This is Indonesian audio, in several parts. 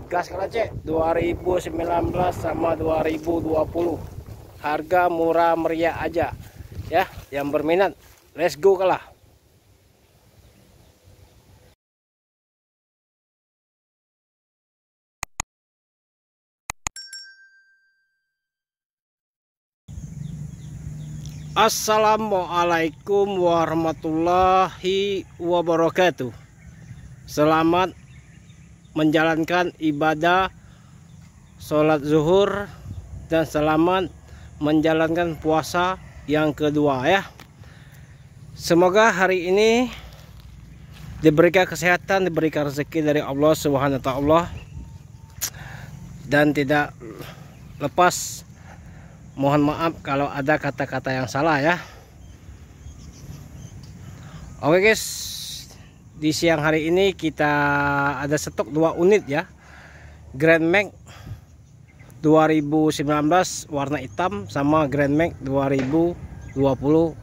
gas kelace 2019 sama 2020. Harga murah meriah aja ya. Yang berminat, let's go kalah. Assalamualaikum warahmatullahi wabarakatuh. Selamat menjalankan ibadah sholat zuhur dan selamat menjalankan puasa yang kedua ya. Semoga hari ini diberikan kesehatan, diberikan rezeki dari Allah Subhanahu wa taala, dan tidak lepas mohon maaf kalau ada kata-kata yang salah ya. Oke guys, di siang hari ini kita ada stok 2 unit ya. Grand Max 2019 warna hitam sama Grand Max 2020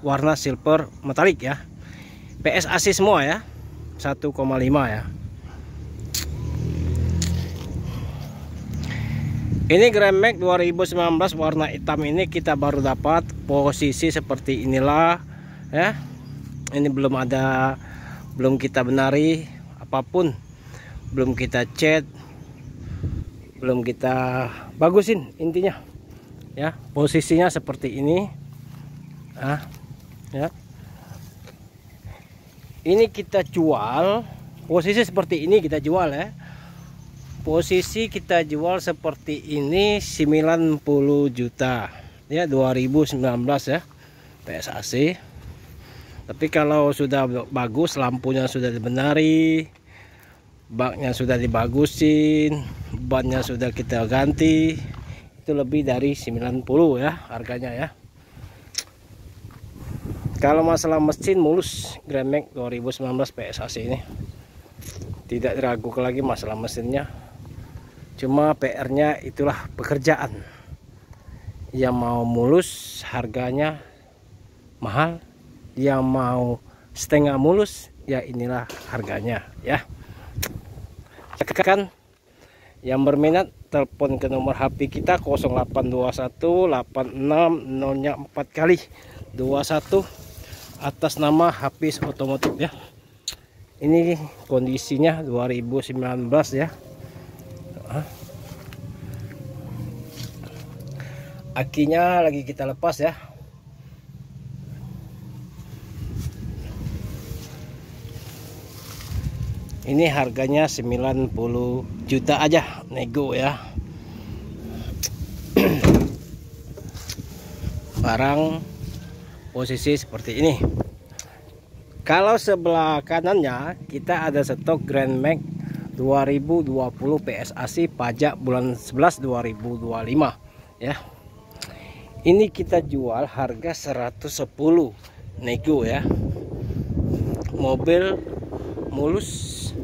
warna silver metalik ya. PSAC semua ya. 1,5 ya. Ini Grand Max 2019 warna hitam ini kita baru dapat posisi seperti inilah ya. Ini belum kita benari apapun, belum kita cat, belum kita bagusin intinya ya. Posisinya seperti ini ya. Ini kita jual posisi seperti ini, kita jual ya. Posisi kita jual seperti ini 90 juta ya, 2019 ya, PSAC. Tapi kalau sudah bagus, lampunya sudah dibenari, baknya sudah dibagusin, bannya sudah kita ganti, itu lebih dari 90 ya harganya ya. Kalau masalah mesin mulus Grand Max 2019 PSAC ini tidak diragukan lagi masalah mesinnya. Cuma PR-nya itulah pekerjaan. Yang mau mulus harganya mahal, yang mau setengah mulus ya inilah harganya ya. Kan yang berminat telepon ke nomor HP kita 0821 86 0-nya 4 kali 21 atas nama Hafiz Otomotif ya. Ini kondisinya 2019 ya. Akinya lagi kita lepas ya. Ini harganya 90 juta aja, nego ya. Barang posisi seperti ini. Kalau sebelah kanannya kita ada stok Grand Max 2020 PSAC pajak bulan 11 2025 ya. Ini kita jual harga 110 nego ya. Mobil mulus,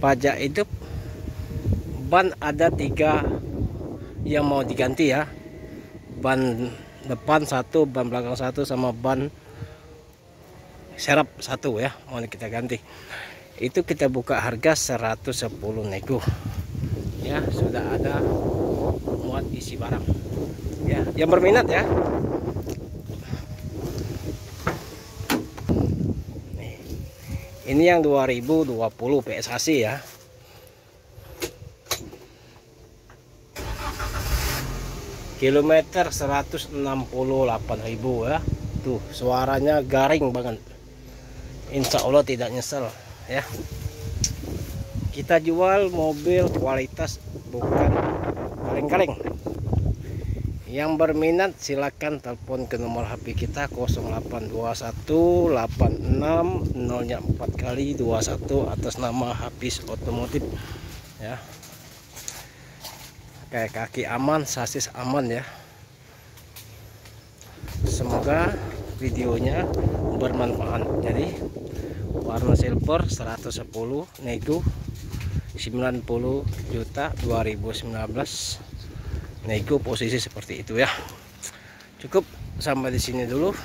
pajak itu, ban ada 3 yang mau diganti ya. Ban depan 1, ban belakang 1, sama ban serep 1 ya, mau kita ganti. Itu kita buka harga 110 nego ya. Sudah ada muat isi barang ya, yang berminat ya. Nih, ini yang 2020 PSAC ya. Kilometer 168.000 ya. Tuh suaranya garing banget, insya Allah tidak nyesel ya. Kita jual mobil kualitas, bukan kaleng-kaleng. Yang berminat silakan telepon ke nomor HP kita 0821 86 0-nya 4 kali 21 atas nama Hafiz Otomotif ya. Kayak kaki aman, sasis aman ya. Semoga videonya bermanfaat. Jadi warna silver 110 nego 90 juta 2019 nego, posisi seperti itu ya. Cukup sampai di sini dulu.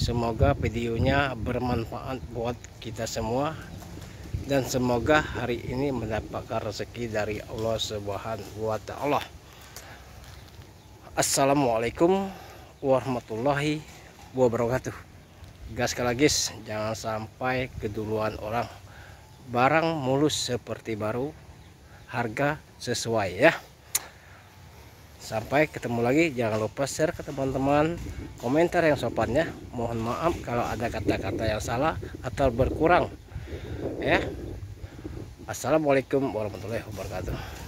Semoga videonya bermanfaat buat kita semua. dan semoga hari ini mendapatkan rezeki dari Allah Subhanahu wa Ta'ala. Assalamualaikum warahmatullahi wabarakatuh. Gas sekali lagi, jangan sampai keduluan orang. Barang mulus seperti baru, harga sesuai ya. Sampai ketemu lagi, jangan lupa share ke teman-teman, komentar yang sopannya. Mohon maaf kalau ada kata-kata yang salah atau berkurang ya. Assalamualaikum warahmatullahi wabarakatuh.